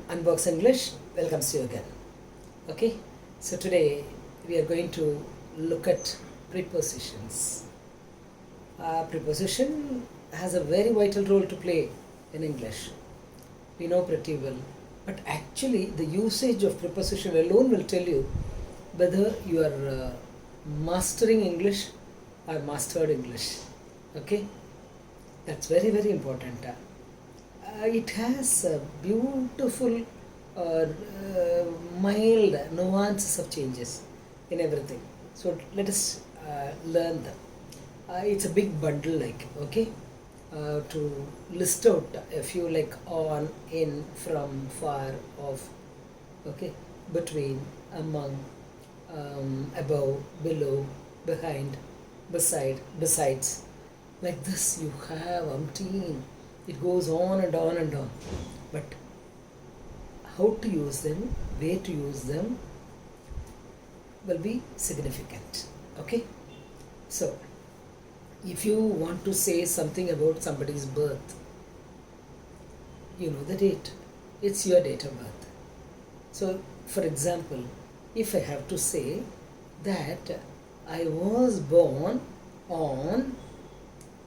Unbox English welcomes you again. Okay, so today we are going to look at prepositions. Preposition has a very vital role to play in English. We know pretty well, but actually the usage of preposition alone will tell you whether you are mastering English or mastered English. Okay, that's very important. It has beautiful mild nuances of changes in everything. So let us learn them. It's a big bundle, to list out a few, like on, in, from, far, off, okay, between, among, above, below, behind, beside, besides. Like this, you have umpteen. It goes on and on and on. But how to use them, where to use them will be significant. Okay? So, if you want to say something about somebody's birth, you know the date. It's your date of birth. So, for example, if I have to say that I was born on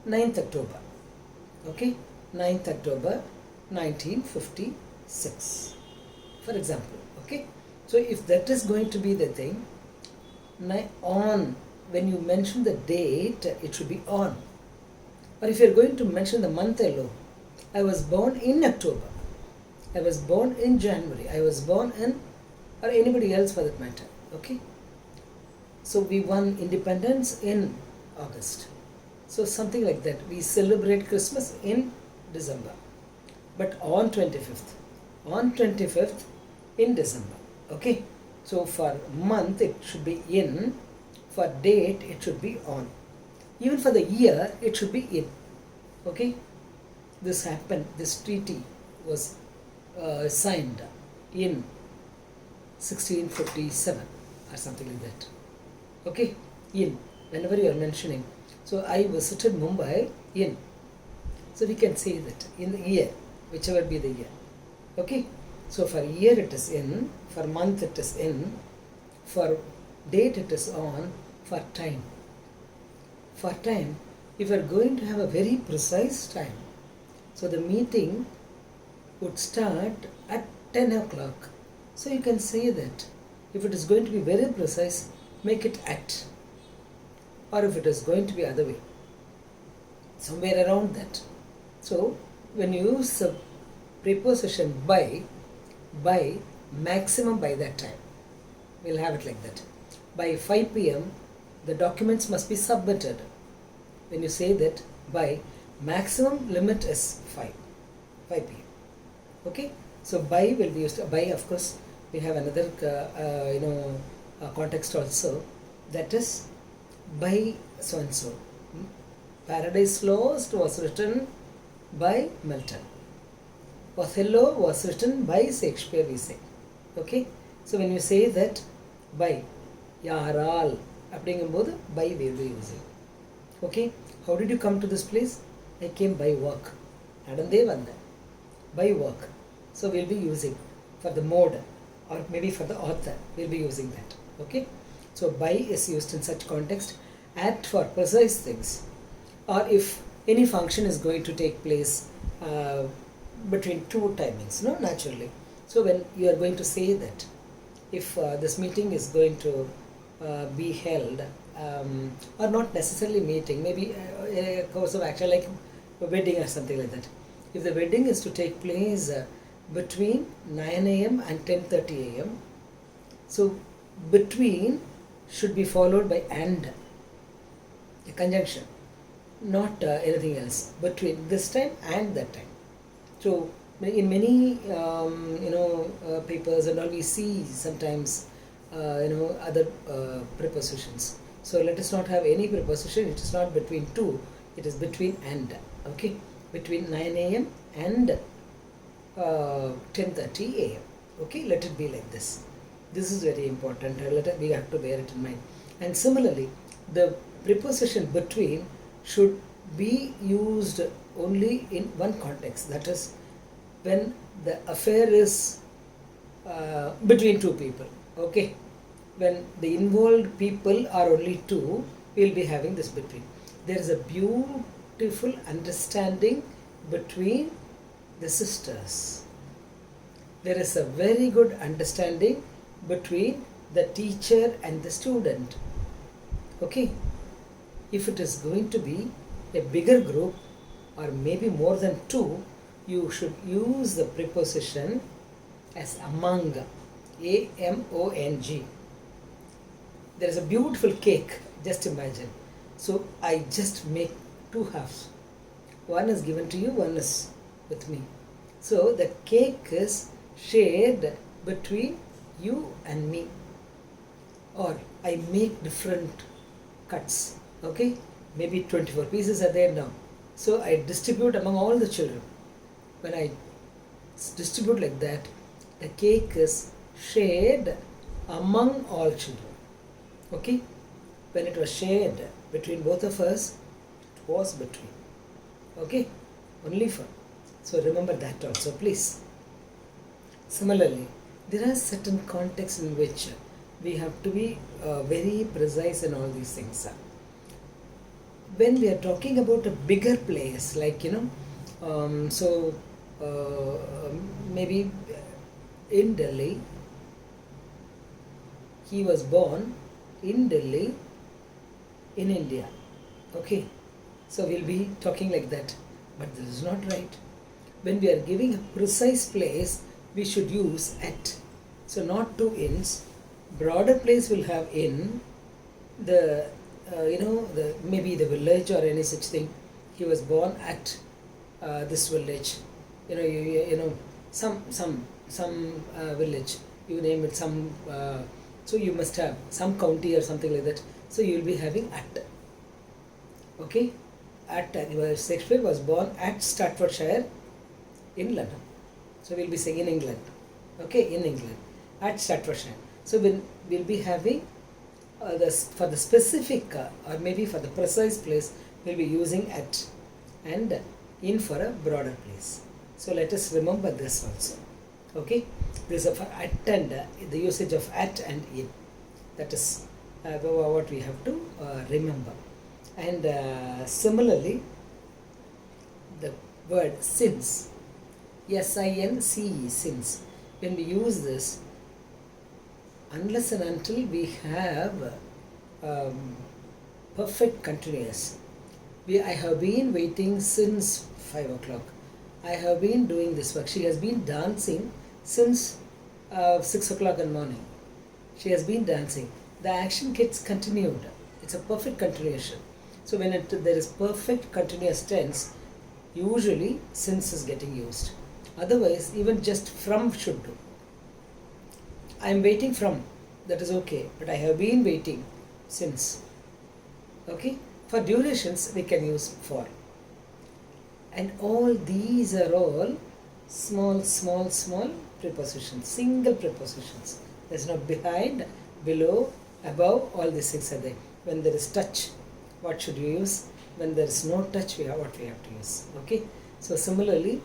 9th October, okay, 9th October 1956, for example, okay. So if that is going to be the thing, on, when you mention the date, it should be on. Or if you're going to mention the month alone, I was born in October, I was born in January, I was born in, or anybody else for that matter, okay. So we won independence in August. So something like that. We celebrate Christmas in December, but on 25th. On 25th in December. Okay. So for month it should be in. For date it should be on. Even for the year it should be in. Okay. This happened. This treaty was signed in 1657 or something like that. Okay. In. Whenever you are mentioning. So I visited Mumbai in. So we can say that in the year, whichever be the year. Okay. So for year it is in, for month it is in, for date it is on, for time. For time, if you are going to have a very precise time, so the meeting would start at 10 o'clock. So you can say that if it is going to be very precise, make it at. Or if it is going to be other way, somewhere around that. So when you use the preposition by maximum by that time, we'll have it like that. By 5 p.m. the documents must be submitted. When you say that by, maximum limit is 5 p.m. Okay. So by will be used. By, of course, we have another context also, that is by so and so. Paradise Lost was written by Milton. Othello was written by Shakespeare, we say. Okay. So when you say that by, yaral, அப்படிங்கும்போது by we will be using. Okay. How did you come to this place? I came by work. நடந்தே வந்தேன். By work. So we'll be using for the mode, or maybe for the author, we'll be using that. Okay. So by is used in such context. At for precise things, or if any function is going to take place between two timings, no, naturally. So when you are going to say that, if this meeting is going to be held, or not necessarily meeting, maybe a course of action like a wedding or something like that. If the wedding is to take place between 9 a.m. and 10:30 a.m., so between should be followed by and, a conjunction, not anything else, between this time and that time. So in many papers and all, we see sometimes other prepositions. So let us not have any preposition. It is not between two, it is between and. Okay, between 9 a.m. and 10:30 a.m. Okay, let it be like this. This is very important. We have to bear it in mind. And similarly, the preposition between should be used only in one context, that is when the affair is between two people. Okay, when the involved people are only two, we'll be having this between. There is a beautiful understanding between the sisters. There is a very good understanding between the teacher and the student. Okay, if it is going to be a bigger group or maybe more than two, you should use the preposition as among, A-M-O-N-G. There is a beautiful cake, just imagine. So I just make two halves. One is given to you, one is with me. So the cake is shared between you and me. Or I make different cuts. Okay, maybe 24 pieces are there now. So I distribute among all the children. When I distribute like that, the cake is shared among all children. Okay, when it was shared between both of us, it was between. Okay, only for. So remember that also, please. Similarly, there are certain contexts in which we have to be very precise in all these things. When we are talking about a bigger place, like maybe in Delhi, he was born in Delhi, in India. Okay, so we'll be talking like that, but this is not right. When we are giving a precise place, we should use at. So not two ins. Broader place will have in. The maybe the village or any such thing. He was born at this village. Some village. You name it some. So you must have some county or something like that. So you will be having at. Okay, at Shakespeare was born at Staffordshire in London. So we'll be saying in England. Okay, in England at Staffordshire. So we'll be having for the specific or maybe for the precise place, we'll be using at, and in for a broader place. So let us remember this also. Okay, this is for at and the usage of at and in. That is what we have to remember. And similarly, the word since, S-I-N-C-E, since, when we use this, unless and until we have perfect continuous. I have been waiting since 5 o'clock. I have been doing this work. She has been dancing since 6 o'clock in the morning. She has been dancing. The action gets continued. It's a perfect continuation. So when there is perfect continuous tense, usually since is getting used. Otherwise, even just from should do. I am waiting from, that is okay, but I have been waiting since. Okay, for durations we can use for. And all these are all small prepositions, single prepositions. There's no behind, below, above, all these things are there. When there is touch, what should you use? When there is no touch, what we have to use. Okay, so similarly,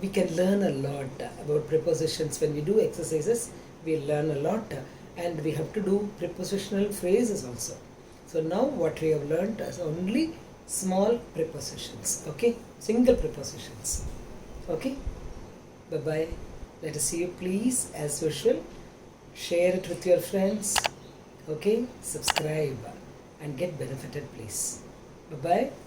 we can learn a lot about prepositions. When we do exercises, we learn a lot, and we have to do prepositional phrases also. So now what we have learned is only small prepositions. Okay, single prepositions. Okay, bye bye. Let us see you, please, as usual. Share it with your friends. Okay, subscribe and get benefited, please. Bye bye.